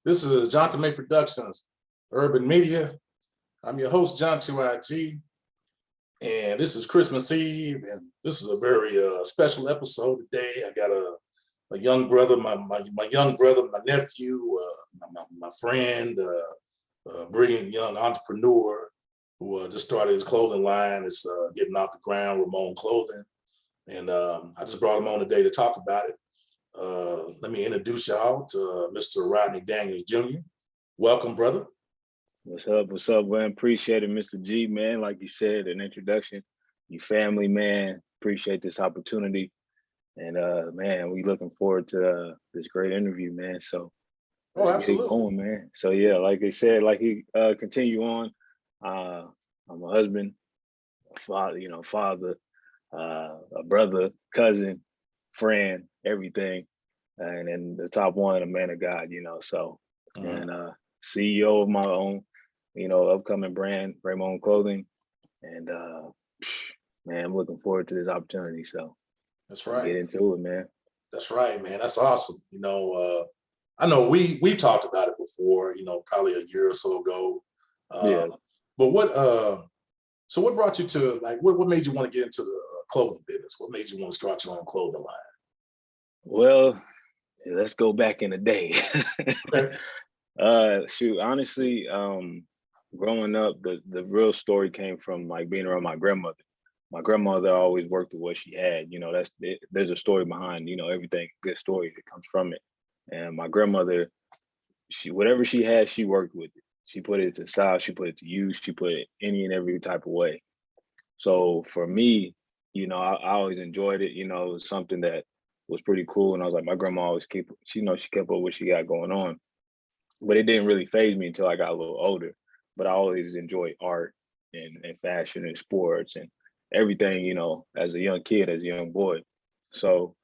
This is Jonathan May Productions, Urban Media. I'm your host, John 2IG, and this is Christmas Eve, and this is a very special episode today. I got a young brother, my young brother, my nephew, my friend, brilliant young entrepreneur who just started his clothing line. It's getting off the ground, Ramon Clothing, and I just brought him on today to talk about it. Let me introduce y'all to Mr. Rodney Daniels Jr. Welcome, brother. What's up, man? Appreciate it, Mr. G, man. Like you said, an introduction. You family, man. Appreciate this opportunity. And man, we looking forward to this great interview, man. So let's get going, man. So yeah, like I said, like he continue on. I'm a husband, a father, a brother, cousin, friend, everything. And then the top one, a man of God, so and CEO of my own, upcoming brand, Ramon Clothing. And man, I'm looking forward to this opportunity. So that's right. Get into it, man. That's right, man. That's awesome. I know we've talked about it before, probably a year or so ago. Yeah. But so what brought you to, like, what made you want to get into the clothing business? What made you want to start your own clothing line? Well, let's go back in the day. Okay. Shoot, honestly, growing up, the real story came from like being around my grandmother. My grandmother always worked with what she had. There's a story behind, everything, good story that comes from it. And my grandmother, whatever she had, she worked with it. She put it to style, she put it to use, she put it any and every type of way. So for me, I always enjoyed it. It was something that was pretty cool. And I was like, my grandma always she kept up what she got going on. But it didn't really faze me until I got a little older. But I always enjoyed art and fashion and sports and everything, as a young kid, as a young boy. So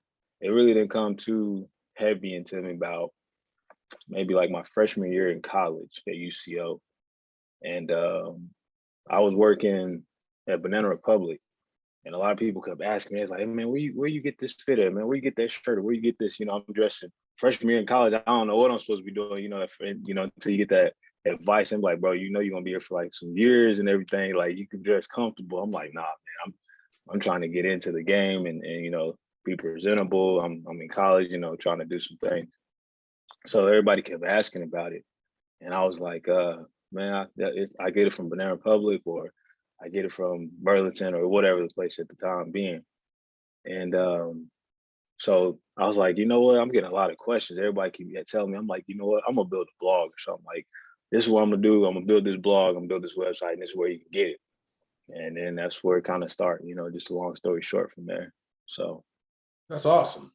it really didn't come too heavy into me about maybe like my freshman year in college at UCO. And I was working at Banana Republic. And a lot of people kept asking me, it's like, hey, man, where you get this fit at, man? Where you get that shirt? Or where you get this? I'm dressing freshman year in college. I don't know what I'm supposed to be doing, until you get that advice. I'm like, bro, you're going to be here for like some years and everything. Like, you can dress comfortable. I'm like, nah, man, I'm trying to get into the game and be presentable. I'm in college, trying to do some things. So everybody kept asking about it. And I was like, man, I get it from Banana Republic, or I get it from Burlington, or whatever the place at the time being. And so I was like, you know what? I'm getting a lot of questions. Everybody keep telling me, I'm like, you know what? I'm gonna build a blog or something. Like, this is what I'm gonna do. I'm gonna build this blog. I'm gonna build this website, and this is where you can get it. And then that's where it kind of started. Just a long story short from there. So that's awesome.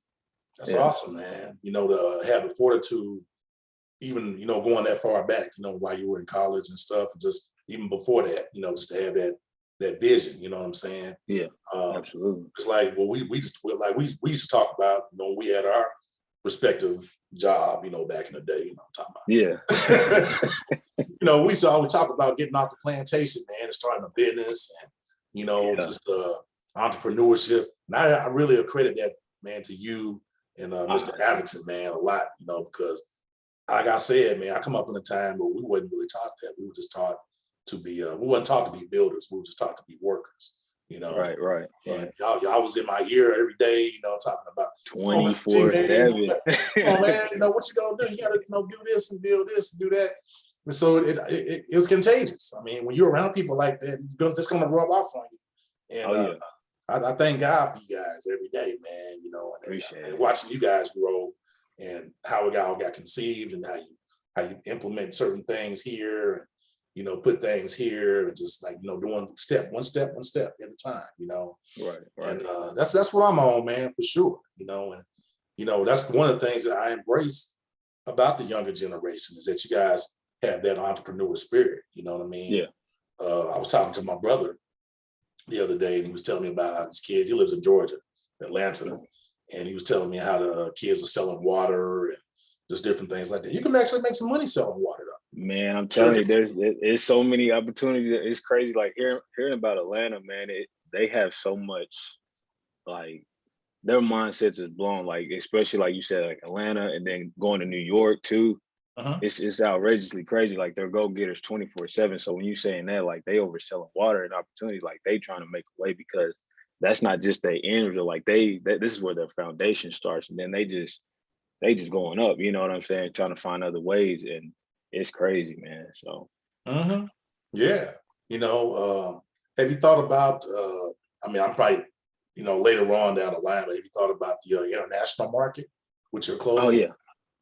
That's awesome, man. To have the fortitude, even going that far back, while you were in college and stuff, and just even before that, just to have that vision. You know what I'm saying? Yeah, absolutely. It's like, well, we used to talk about, we had our respective job, back in the day. I'm talking about. Yeah. We used to always talk about getting off the plantation, man, and starting a business, and just entrepreneurship. And I really accredit that, man, to you and Mr. Abington, man, a lot, because like I said, man, I come up in a time where we wasn't really taught that. We were just taught to be, we wasn't taught to be builders. We were just taught to be workers, Right. And y'all was in my ear every day, talking about 24/7. Oh, man, what you gonna do? You gotta, do this and do this and do that. And so it was contagious. I mean, when you're around people like that, it's gonna rub off on you. And I thank God for you guys every day, man. And watching you guys grow and how it all got conceived and how you implement certain things here, and put things here, and just like doing one step at a time, Right. And that's what I'm on, man, for sure. And that's one of the things that I embrace about the younger generation is that you guys have that entrepreneur spirit. You know what I mean? Yeah. I was talking to my brother the other day, and he was telling me about how his kids. He lives in Georgia, Atlanta. And he was telling me how the kids are selling water and just different things like that. You can actually make some money selling water, though. Man, I'm telling you, there's so many opportunities. It's crazy. Like hearing about Atlanta, man, they have so much, like, their mindsets is blown. Like, especially like you said, like Atlanta, and then going to New York too. Uh-huh. It's outrageously crazy. Like they're go getters 24/7. So when you saying that, like they overselling water and opportunities, like they trying to make a way because that's not just their end result. Like this is where their foundation starts, and then they just going up. You know what I'm saying? Trying to find other ways, and it's crazy, man. So Uh-huh. Yeah. Have you thought about I mean, I'm probably, later on down the line, but have you thought about the international market with your oh clothing? yeah,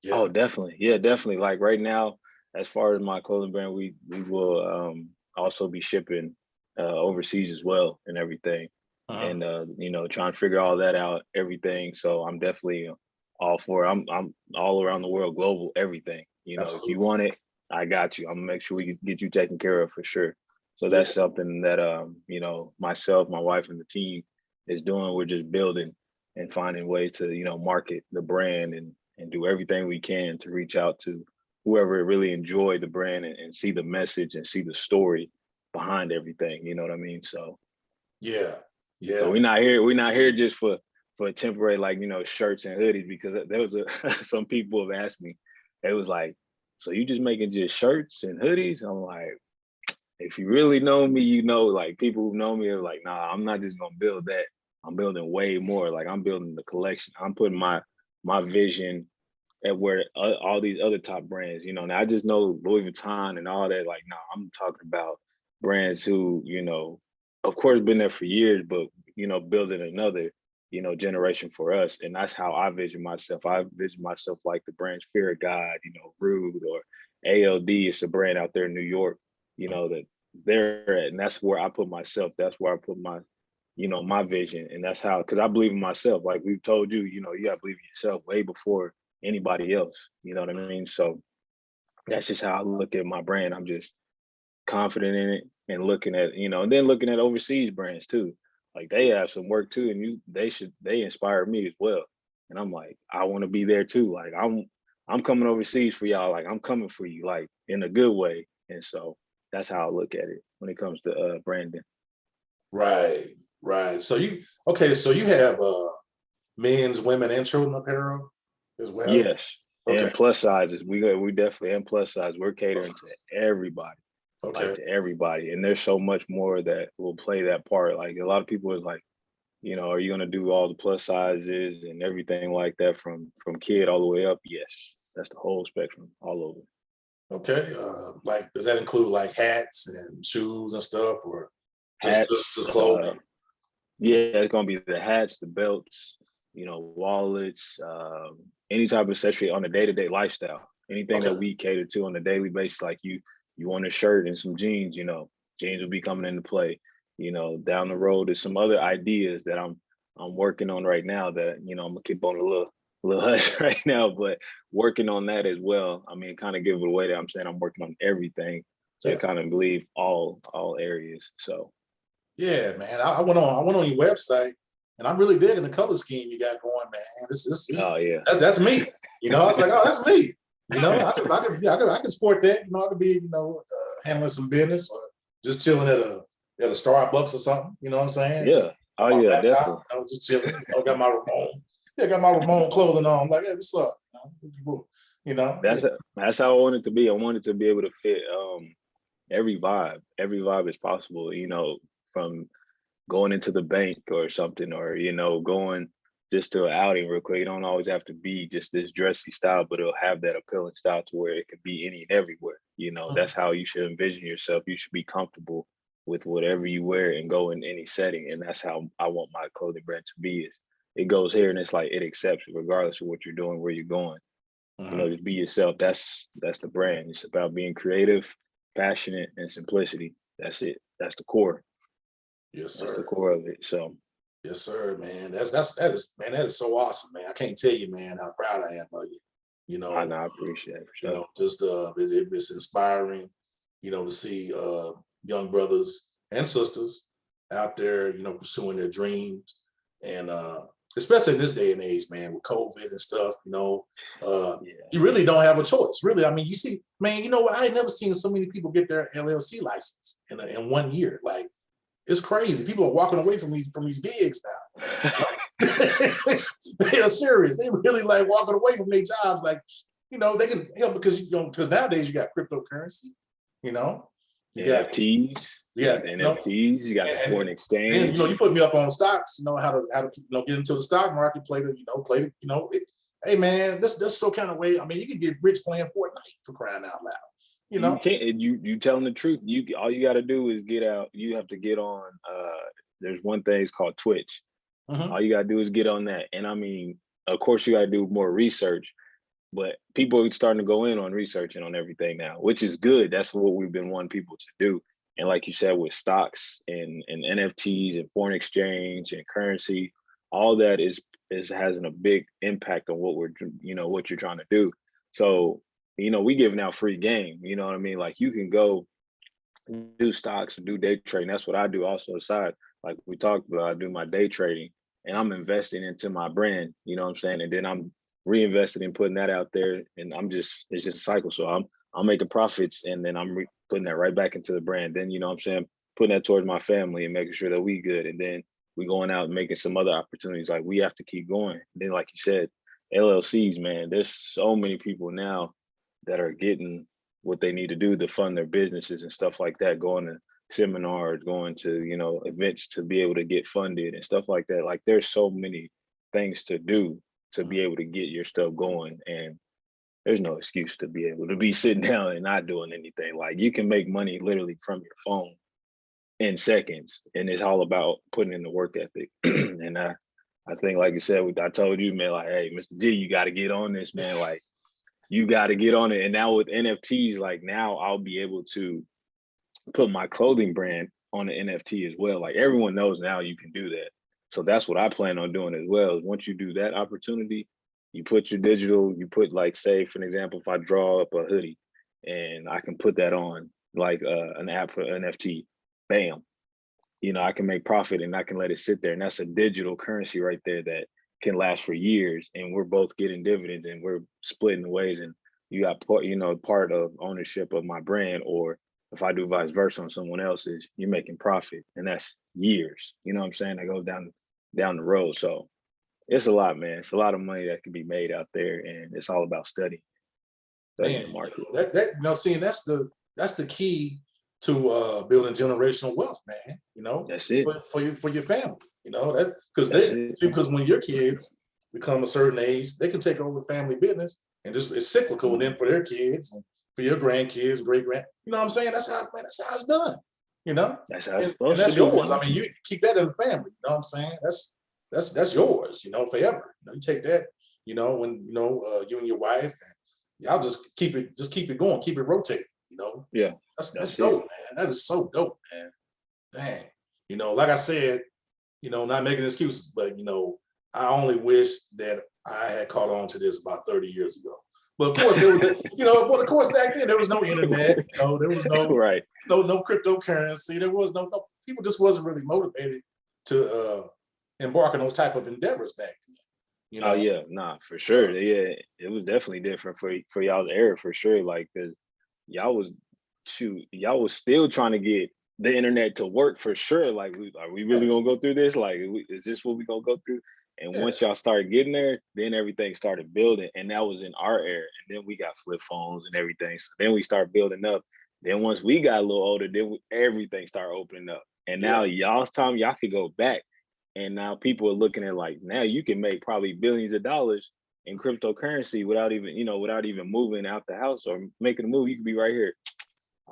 Yeah. oh definitely, yeah, definitely. Like right now, as far as my clothing brand, we will also be shipping overseas as well and everything. Uh-huh. And trying to figure all that out, everything. So I'm definitely all for it. I'm all around the world, global, everything. If you Absolutely. want it, I got you. I'm gonna make sure we get you taken care of for sure. So Yeah. that's something that myself, my wife, and the team is doing. We're just building and finding ways to market the brand and do everything we can to reach out to whoever really enjoy the brand and see the message and see the story behind everything. You know what I mean? Yeah. So Yeah, we're man. not here. We're not here just for temporary, like shirts and hoodies. Because there was some people have asked me. It was like, so you just making just shirts and hoodies? I'm like, if you really know me, like people who know me are like, nah, I'm not just gonna build that. I'm building way more. Like I'm building the collection. I'm putting my vision at where all these other top brands, now I just know Louis Vuitton and all that. Like, no, I'm talking about brands who, of course, been there for years, but building another, generation for us, and that's how I vision myself. I vision myself like the brands Fear of God, Rude or ALD. It's a brand out there in New York, that they're at, and that's where I put myself. That's where I put my vision, and that's how because I believe in myself. Like we've told you, you got to believe in yourself way before anybody else. You know what I mean? So that's just how I look at my brand. I'm just confident in it and looking at, and then looking at overseas brands too. Like they have some work too, and they inspire me as well. And I'm like, I want to be there too. Like I'm coming overseas for y'all. Like I'm coming for you, like in a good way. And so that's how I look at it when it comes to branding. Right. Right. So you have men's, women, and children apparel as well. Yes. Okay. And plus sizes. We definitely and plus size. We're catering to everybody. Like Okay. to everybody. And there's so much more that will play that part. Like a lot of people is like, are you gonna do all the plus sizes and everything like that from kid all the way up? Yes, that's the whole spectrum all over. Okay. Like, does that include like hats and shoes and stuff, or just Hats, the clothing? yeah, it's gonna be the hats, the belts, wallets, any type of accessory on a day-to-day lifestyle. Anything that Okay. we cater to on a daily basis, like you want a shirt and some jeans, jeans will be coming into play. Down the road, there's some other ideas that I'm working on right now that I'm gonna keep on a little hush right now, but working on that as well. I mean, kind of give it away that I'm saying I'm working on everything. So Yeah. it kind of believe all areas. So Yeah, man. I went on your website, and I'm really digging the color scheme you got going, man. This oh yeah. that's me. I was like, oh, that's me. I could sport that. I could be, handling some business or just chilling at a Starbucks or something. You know what I'm saying? Just Yeah. on Oh my yeah, laptop, definitely. just chilling. Got my Ramon. Yeah, got my Ramon clothing on. I'm like, hey, what's up? Yeah. That's how I want it to be. I want it to be able to fit every vibe. Every vibe is possible, from going into the bank or something, or going just to an outing real quick. You don't always have to be just this dressy style, but it'll have that appealing style to where it could be any and everywhere. That's how you should envision yourself. You should be comfortable with whatever you wear and go in any setting. And that's how I want my clothing brand to be is it goes here and it's like it accepts it regardless of what you're doing, where you're going. Mhm. Just be yourself. That's the brand. It's about being creative, passionate, and simplicity. That's it. That's the core. Yes, That's the sir. core of it. So Yes, sir, man. That is so awesome, man. I can't tell you, man, how proud I am of you. You I know, know I appreciate it for sure. just it's inspiring, to see young brothers and sisters out there, pursuing their dreams, and especially in this day and age, man, with COVID and stuff, Yeah. you really don't have a choice, really. I mean, you see, man, you know what? I ain't never seen so many people get their LLC license in 1 year. Like, it's crazy. People are walking away from these gigs now. They are serious. They really like walking away from their jobs. Like, they can help because because nowadays you got cryptocurrency, you know, you got NFTs, you got the NFTs, you got the foreign and exchange. you put me up on stocks, how to get into the stock market, play the, hey man, that's so kind of way. I mean, you can get rich playing Fortnite for crying out loud. You can't. You telling the truth. All you got to do is get out. You have to get on. There's one thing, it's called Twitch. All you got to do is get on that. And I mean, of course, you got to do more research. But people are starting to go in on researching on everything now, which is good. That's what we've been wanting people to do. And like you said, with stocks and NFTs and foreign exchange and currency, all that is having a big impact on what what you're trying to do. So, we giving out free game. You know what I mean? Like you can go do stocks and do day trading. That's what I do also aside. Like we talked about, I do my day trading and I'm investing into my brand, you know what I'm saying? And then I'm reinvesting in putting that out there and it's just a cycle. So I'm making profits and then I'm putting that right back into the brand. Then, you know what I'm saying? Putting that towards my family and making sure that we good. And then we going out and making some other opportunities. Like we have to keep going. And then like you said, LLCs, man, there's so many people now that are getting what they need to do to fund their businesses and stuff like that, going to seminars, going to, events to be able to get funded and stuff like that. Like there's so many things to do to be able to get your stuff going. And there's no excuse to be able to be sitting down and not doing anything. Like you can make money literally from your phone in seconds. And it's all about putting in the work ethic. And I think, like you said, I told you, man, like, hey, Mr. G, you got to get on this, man. Like, you got to get on it. And now with NFTs, like now I'll be able to put my clothing brand on the NFT as well. Like everyone knows now you can do that. So that's what I plan on doing as well. Is once you do that opportunity, you put your digital, you put like, say, for an example, if I draw up a hoodie and I can put that on like an app for NFT, bam, I can make profit and I can let it sit there. And that's a digital currency right there that can last for years, and we're both getting dividends and we're splitting the ways, and you got part of ownership of my brand, or if I do vice versa on someone else's, you're making profit, and that's years, you know what I'm saying, that goes down the road. So it's a lot, man. It's a lot of money that can be made out there, and it's all about studying Man, the market. seeing that's the key to building generational wealth, man. That's it. For your family. That because when your kids become a certain age, they can take over family business, and just it's cyclical. And then for their kids and for your grandkids, great grand, you know what I'm saying? That's how it's done. That's how it's and that's to be, yours. man. I mean, you keep that in the family. You know what I'm saying? That's yours. Forever. You take that. When you and your wife, and y'all just keep it going, keep it rotating. Yeah, that's dope, man. That is so dope, man. Dang. Like I said, not making excuses, but I only wish that I had caught on to this about 30 years ago. But of course, but of course back then there was no internet, there was no right. no cryptocurrency, there was no people just wasn't really motivated to embark on those type of endeavors back then. Oh yeah, nah, for sure. Yeah, it was definitely different for y'all's era for sure. Like, cause y'all was still trying to get the internet to work for sure. Like, are we really gonna go through this? Like, is this what we gonna go through? And once y'all started getting there, then everything started building, and that was in our era. And then we got flip phones and everything. So then we start building up. Then once we got a little older, then everything started opening up. And now y'all's time, y'all could go back. And now people are looking at like, now you can make probably billions of dollars in cryptocurrency without even moving out the house or making a move. You can be right here.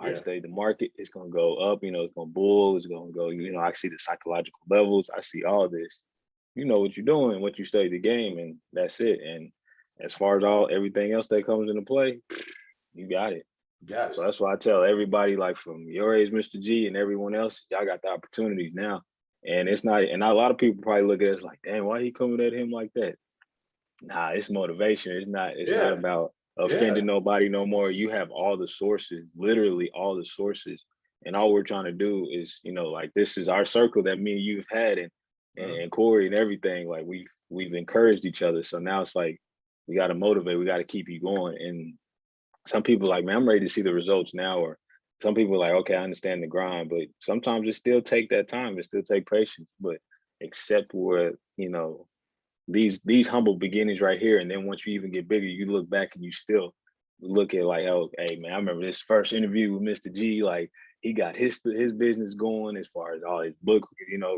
I stay the market, it's gonna go up, it's gonna bull, it's gonna go, I see the psychological levels, I see all this. You know what you're doing, what you study the game, and that's it. And as far as everything else that comes into play, you got it. Got it. So that's why I tell everybody, like from your age, Mr. G, and everyone else, y'all got the opportunities now. And it's not, and a lot of people probably look at us like, damn, why he coming at him like that? Nah, it's motivation. It's not about offending nobody no more. You have all the sources, literally all the sources. And all we're trying to do is, like, this is our circle that me and you've had, and Corey and everything. Like we've encouraged each other. So now it's like, we got to motivate, we got to keep you going. And some people like, man, I'm ready to see the results now. Or some people are like, okay, I understand the grind, but sometimes it still take that time. It still take patience, but accept where, these humble beginnings right here. And then once you even get bigger, you look back and you still look at like, oh, hey man, I remember this first interview with Mr. G. Like he got his business going as far as all his book,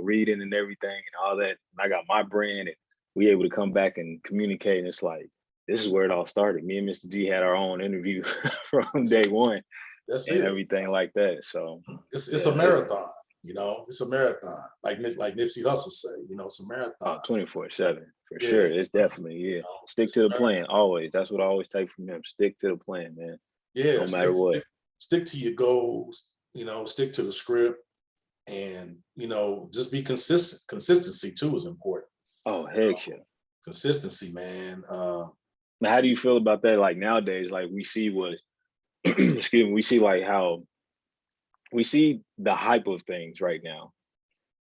reading and everything and all that. And I got my brand, and we able to come back and communicate. And it's like this is where it all started. Me and Mr. G had our own interview from day one. That's and it. everything like that. So it's a marathon. It's a marathon. Like Nipsey Hussle say, it's a marathon. 24/7 for sure. It's definitely Stick to the plan always. That's what I always take from him. Stick to the plan, man. Yeah, no matter what. Stick to your goals. Stick to the script, and just be consistent. Consistency too is important. Oh heck yeah. Consistency, man. Now, how do you feel about that? Like nowadays, like we see what excuse me, we see like how we see the hype of things right now.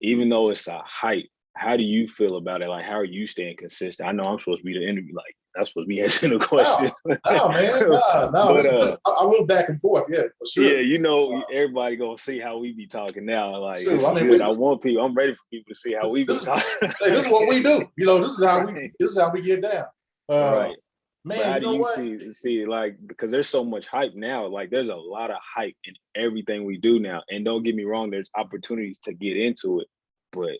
Even though it's a hype, how do you feel about it? Like, how are you staying consistent? I know I'm supposed to be the interview, like that's supposed to be answering the question. No, man, no. But, I went back and forth, yeah, for sure. Yeah, everybody gonna see how we be talking now. Like, sure. This is good. I want people. I'm ready for people to see how we be talking. Hey, this is what we do. This is how we get down. Right. Man, but how do you see like, because there's so much hype now, like there's a lot of hype in everything we do now. And don't get me wrong, there's opportunities to get into it. But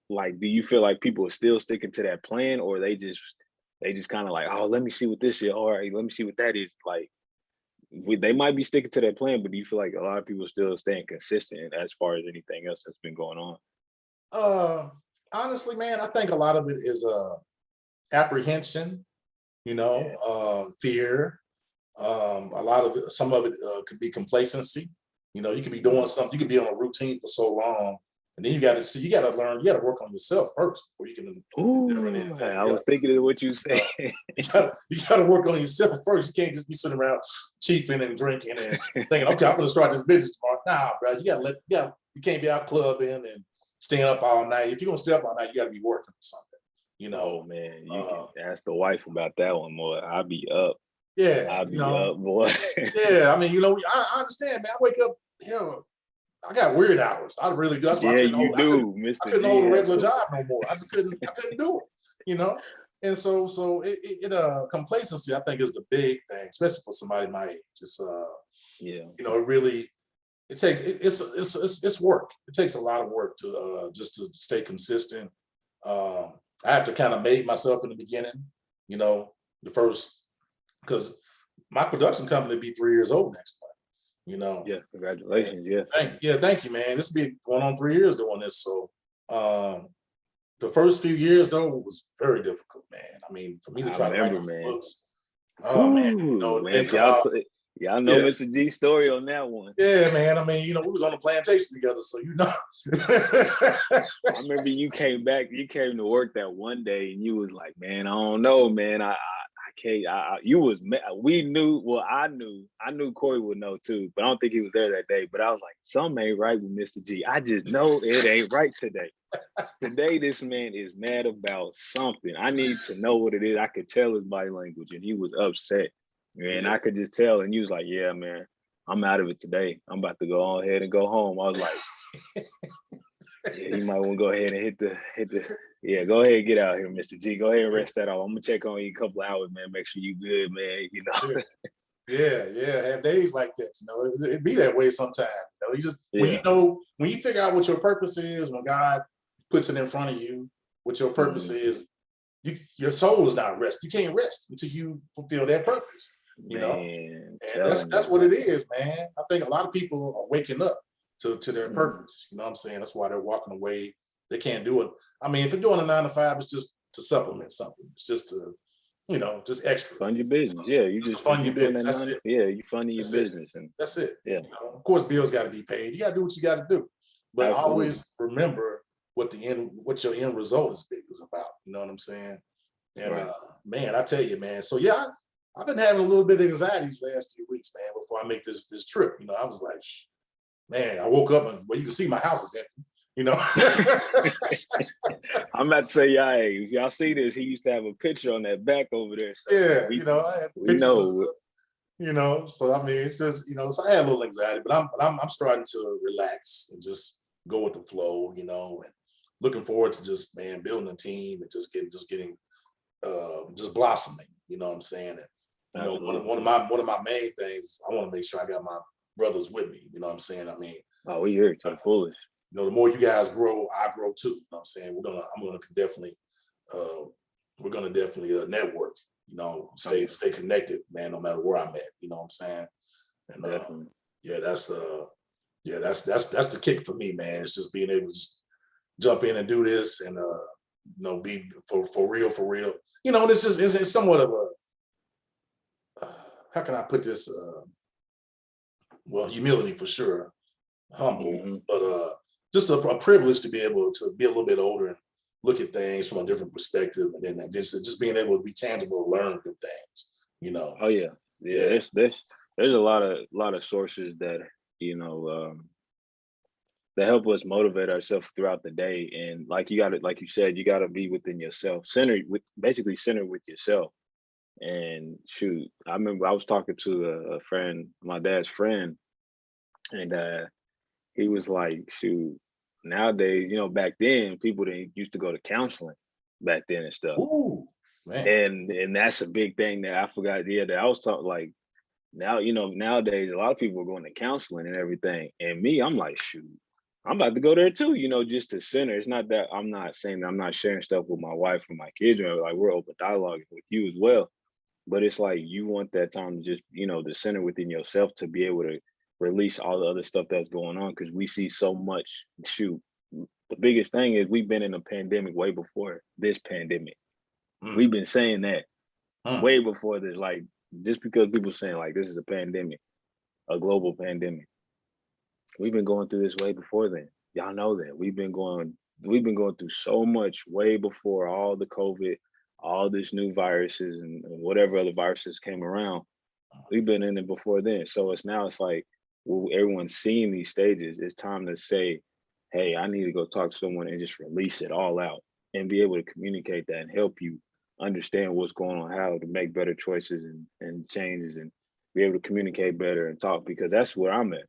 like, do you feel like people are still sticking to that plan, or they just kind of like, oh, let me see what this is. All right, let me see what that is. Like they might be sticking to that plan, but do you feel like a lot of people still staying consistent as far as anything else that's been going on? Honestly, man, I think a lot of it is apprehension. Fear. A lot of it, some of it could be complacency. You could be doing something, you could be on a routine for so long, and then you got to learn, you got to work on yourself first before you can. I was thinking of what you said. You got to work on yourself first. You can't just be sitting around cheaping and drinking and thinking, okay, I'm going to start this business tomorrow. Nah, bro, you can't be out clubbing and staying up all night. If you're going to stay up all night, you got to be working on something. Oh man, you can ask the wife about that one, boy. I'll be up. Yeah, I'll be up, boy. Yeah, I mean, I understand, man. I wake up, I got weird hours. I really do. That's why you do, Mr. I couldn't hold a regular job no more. I just couldn't. I couldn't do it. And so complacency, I think, is the big thing, especially for somebody my age. It's it really it's work. It takes a lot of work to just to stay consistent. I have to kind of make myself in the beginning, the first, because my production company will be 3 years old next month, Yeah, congratulations. Thank you, man. This will be going on 3 years doing this. So the first few years though was very difficult, man. I mean, for me to try to write the books. Oh man, y'all know Mr. G's story on that one. Yeah, man. I mean, we was on the plantation together, so I remember you came to work that one day and you was like, man, I don't know, man. I can't. We knew. Well, I knew Corey would know too, but I don't think he was there that day. But I was like, something ain't right with Mr. G. I just know it ain't right today. Today, this man is mad about something. I need to know what it is. I could tell his body language, and he was upset. And I could just tell, and he was like, yeah, man, I'm out of it today. I'm about to go on ahead and go home. I was like, yeah, you might want to go ahead and hit the go ahead and get out here, Mr. G. Go ahead and rest that off. I'm gonna check on you a couple of hours, man. Make sure you good, man. Yeah. Have days like that, it be that way sometimes. You just when you figure out what your purpose is, when God puts it in front of you, what your purpose is, your soul is not rest. You can't rest until you fulfill that purpose. And that's what it is, man. I think a lot of people are waking up to their purpose. You know what I'm saying? That's why they're walking away. They can't do it. I mean, if you're doing a 9 to 5, it's just to supplement something. It's just to, just extra. Fund your business. Yeah, you just fund your business. That's it. Yeah, you funding your business. And that's it. Yeah. Of course, bills got to be paid. You got to do what you got to do. But Absolutely. Always remember what your end result is about. You know what I'm saying? And man, I tell you, man. So yeah, I've been having a little bit of anxiety these last few weeks, man. Before I make this trip, I was like, man, I woke up and you can see my house is empty. I'm about to say, if y'all see this, he used to have a picture on that back over there. So I had pictures. So I mean, it's just, so I had a little anxiety, but I'm starting to relax and just go with the flow, and looking forward to just, man, building a team and just just blossoming. You know what I'm saying? And, you know, one of my main things, I want to make sure I got my brothers with me. You know what I'm saying? I mean, Oh, we here to uh, the fullest. you know, the more you guys grow, I grow too. You know what I'm saying? I'm gonna definitely, uh, we're gonna definitely network. You know, Oh yeah, stay connected, man. No matter where I'm at. You know what I'm saying? And definitely. yeah, that's the kick for me, man. It's just being able to just jump in and do this and you know, be for real. You know, this is it's somewhat of a how can I put this? Well, humility for sure, humble, Hmm. but just a privilege to be able to be a little bit older and look at things from a different perspective, and then just being able to be tangible, learn good things. You know, Oh yeah, yeah. yeah. There's a lot of sources that you know that help us motivate ourselves throughout the day. And like you got to, like you said, you got to be within yourself, centered with basically centered with yourself. And shoot, I remember I was talking to a friend, my dad's friend, and he was like, shoot, nowadays, you know, back then people didn't used to go to counseling back then and stuff. Ooh, man. And that's a big thing that I forgot. Yeah, that I was talking like now, you know, nowadays a lot of people are going to counseling and everything. And me, I'm like, shoot, I'm about to go there too, you know, just to center. It's not that I'm not saying that I'm not sharing stuff with my wife or my kids, or like we're open dialogue with you as well. But it's like you want that time to just, you know, the center within yourself to be able to release all the other stuff that's going on. Cause we see so much. Shoot, the biggest thing is we've been in a pandemic way before this pandemic. Mm, We've been saying that mm, way before this. Like just because people saying like this is a pandemic, a global pandemic. We've been going through this way before then. Y'all know that. We've been going through so much way before all the COVID, all this new viruses and whatever other viruses came around. We've been in it before then. So it's like well, everyone's seeing these stages. It's time to say, hey, I need to go talk to someone and just release it all out and be able to communicate that and help you understand what's going on, how to make better choices and changes and be able to communicate better and talk because that's where I'm at.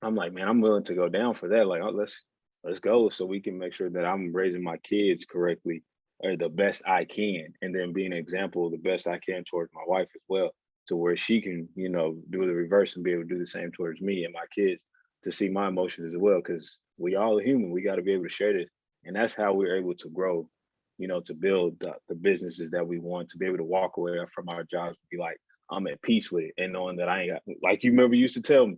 I'm like, man, I'm willing to go down for that. Like, oh, let's go so we can make sure that I'm raising my kids correctly or the best I can, and then being an example of the best I can towards my wife as well, to where she can, you know, do the reverse and be able to do the same towards me and my kids to see my emotions as well. Because we all are human. We got to be able to share this, and that's how we're able to grow. You know, to build the businesses that we want, to be able to walk away from our jobs, and be like, I'm at peace with it, and knowing that I ain't got, like you remember you used to tell me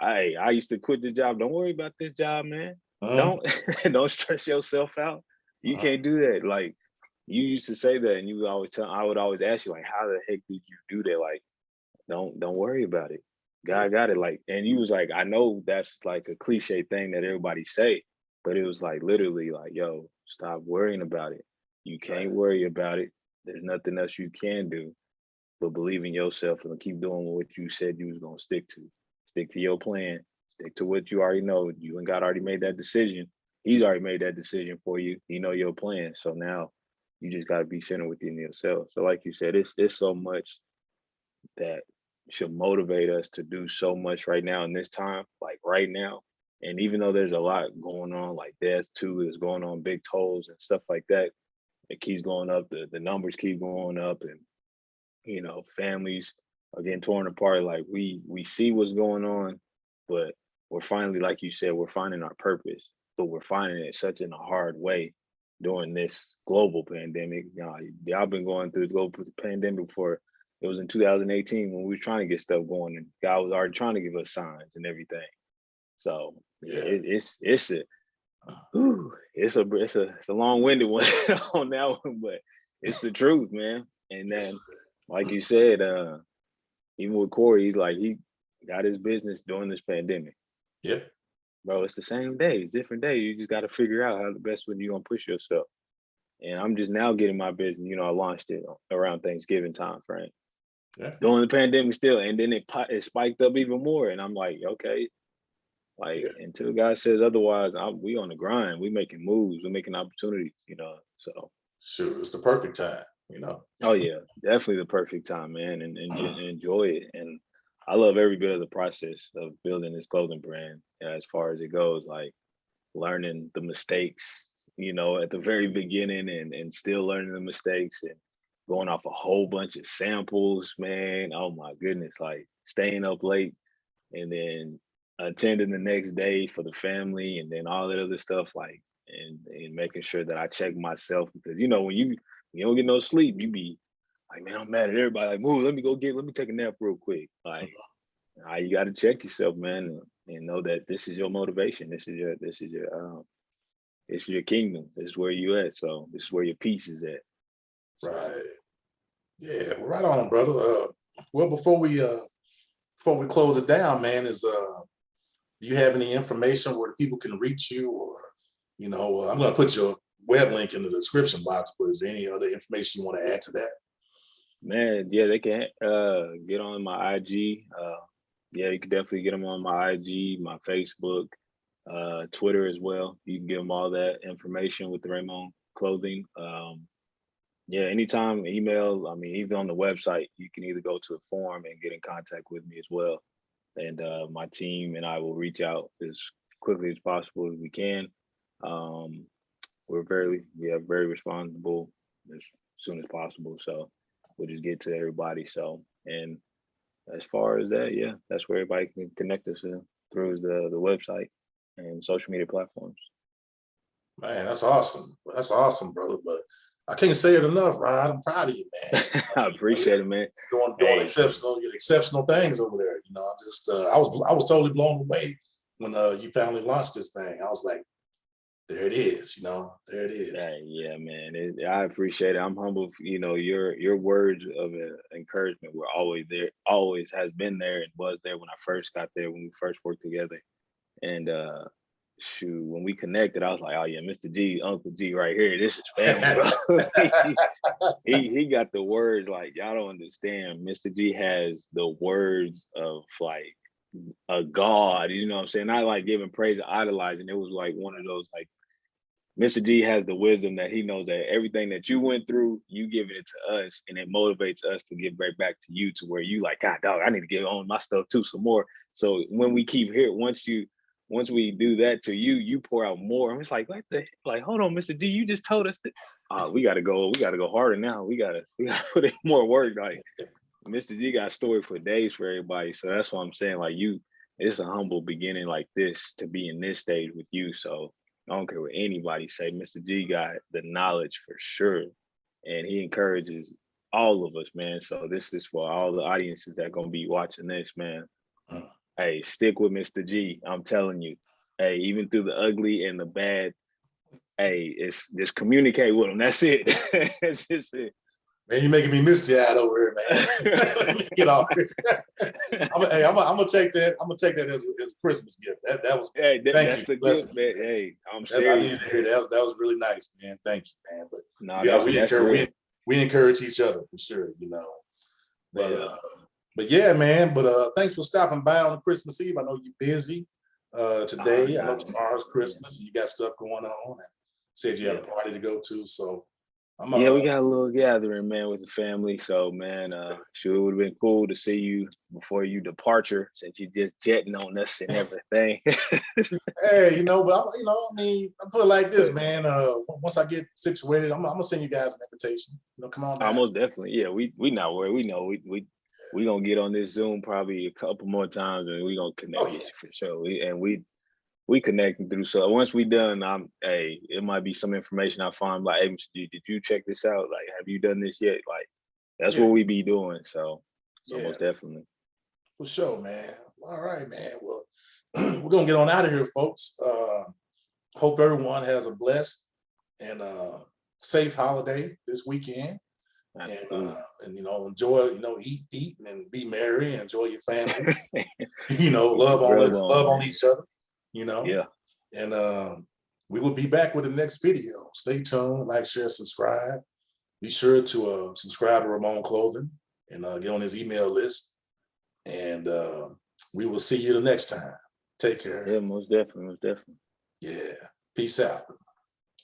I used to quit the job. Don't worry about this job, man. mm, Don't don't stress yourself out. You mm. can't do that. Like you used to say that, and you would always tell. I would always ask you, like, how the heck did you do that? Like, don't worry about it. Yeah, God got it. Like, and you was like, I know that's like a cliche thing that everybody say, but it was like literally like, yo, stop worrying about it. You right. can't worry about it. There's nothing else you can do but believe in yourself and keep doing what you said you was gonna stick to. Stick to your plan. Stick to what you already know. You and God already made that decision. He's already made that decision for you. You know your plan. So now you just gotta be centered within yourself. So like you said, it's so much that should motivate us to do so much right now in this time, like right now. And even though there's a lot going on, like death too is going on, big tolls and stuff like that, it keeps going up. The numbers keep going up, and you know, families are getting torn apart. Like we see what's going on, but we're finally, like you said, we're finding our purpose, but we're finding it such in a hard way during this global pandemic. Y'all been going through the global pandemic before. It was in 2018 when we were trying to get stuff going, and God was already trying to give us signs and everything. So yeah, Yeah. it's a whew, it's a long-winded one on that one, but it's the truth, man. And Yes. then, like you said, even with Corey, he's like he got his business during this pandemic, Yep. bro. It's the same day, it's different day. You just got to figure out how the best way you gonna push yourself. And I'm just now getting my business. You know, I launched it around Thanksgiving time frame Yeah. during the pandemic still, and then it spiked up even more. And I'm like, okay, like Yeah. until God says otherwise, we on the grind. We making moves. We making opportunities. You know, so. Sure. It's the perfect time. You know. Oh yeah, definitely the perfect time, man, and enjoy it. And I love every bit of the process of building this clothing brand as far as it goes, like learning the mistakes, at the very beginning and still learning the mistakes and going off a whole bunch of samples, man. Oh my goodness, like staying up late and then attending the next day for the family and then all that other stuff, like and making sure that I check myself because when you don't get no sleep, you be like, man, I'm mad at everybody. Like, move, let me take a nap real quick. Like, you got to check yourself, man, and know that this is your motivation. This is your kingdom. This is where you at. So this is where your peace is at. So, Right. Yeah, well, right on, brother. Well, before we close it down, man, do you have any information where people can reach you, or I'm going to put your web link in the description box, but is there any other information you want to add to that? man, yeah, they can get on my IG. Yeah, you can definitely get them on my IG, my Facebook, Twitter as well. You can give them all that information with the Raymond Clothing. Yeah, anytime, email. I mean, even on the website, you can either go to the form and get in contact with me as well. And my team and I will reach out as quickly as possible as we can. Um, very responsible as soon as possible. So we'll just get to everybody. So, and as far as that, yeah, that's where everybody can connect us through the website and social media platforms. Man, that's awesome. That's awesome, brother. But I can't say it enough, Rod. I'm proud of you, man. I appreciate it, man. Doing Hey, exceptional things over there. I just I was totally blown away when you finally launched this thing. I was like, there it is. There it is. yeah, man. I appreciate it. I'm humble. Your words of encouragement were always there. Always has been there and was there when I first got there when we first worked together. And shoot, when we connected, I was like, oh yeah, Mr. G, Uncle G, right here. This is family, bro. he got the words like y'all don't understand. Mr. G has the words of like a god. You know what I'm saying? Not like giving praise or idolizing. It was like one of those like Mr. G has the wisdom that he knows that everything that you went through, you giving it to us, and it motivates us to give right back to you to where you like, God, dog, I need to get on my stuff too some more. So when we keep here, once we do that to you, you pour out more. I'm just like, what the like, hold on, Mr. G, you just told us that we gotta go harder now. We gotta put in more work. Like Mr. G got a story for days for everybody. So that's what I'm saying. Like it's a humble beginning like this to be in this stage with you. So I don't care what anybody say. Mr. G got the knowledge for sure, and he encourages all of us, man. So this is for all the audiences that gonna be watching this, man. Hey, stick with Mr. G. I'm telling you. Hey, even through the ugly and the bad, hey, it's just communicate with him. That's it. That's just it. Man, you're making me misty-eyed over here, man. Get off here. I'm gonna take that. I'm gonna take that as a Christmas gift. That was. Hey, thank that's you. the gift, man. Hey, I'm I needed serious. to hear that. That was really nice, man. Thank you, man. But No, yeah, that's real. we encourage each other for sure. But Yeah. yeah, man. But thanks for stopping by on Christmas Eve. I know you're busy today. I know tomorrow's Christmas. And you got stuff going on. And said you had a party to go to, so. Yeah, we got a little gathering, man, with the family. So, man, sure, it would have been cool to see you before you departure, since you just jetting on us and everything. Hey, but I mean, I put it like this, man. Once I get situated, I'm gonna send you guys an invitation. Come on down. Almost definitely, yeah. We not worried. We know we gonna get on this Zoom probably a couple more times, and we gonna connect with you for sure. We connecting through. So once we done, it might be some information I find like, hey, did you check this out? Like, have you done this yet? Like, that's what we be doing. So most definitely. For sure, man. All right, man. Well, we're gonna get on out of here, folks. Hope everyone has a blessed and safe holiday this weekend. And enjoy, eat and be merry, enjoy your family, love on each other. Yeah. And we will be back with the next video. Stay tuned, like, share, subscribe. Be sure to subscribe to Ramon Clothing and get on his email list. And we will see you the next time. Take care. Yeah, most definitely. Yeah. Peace out.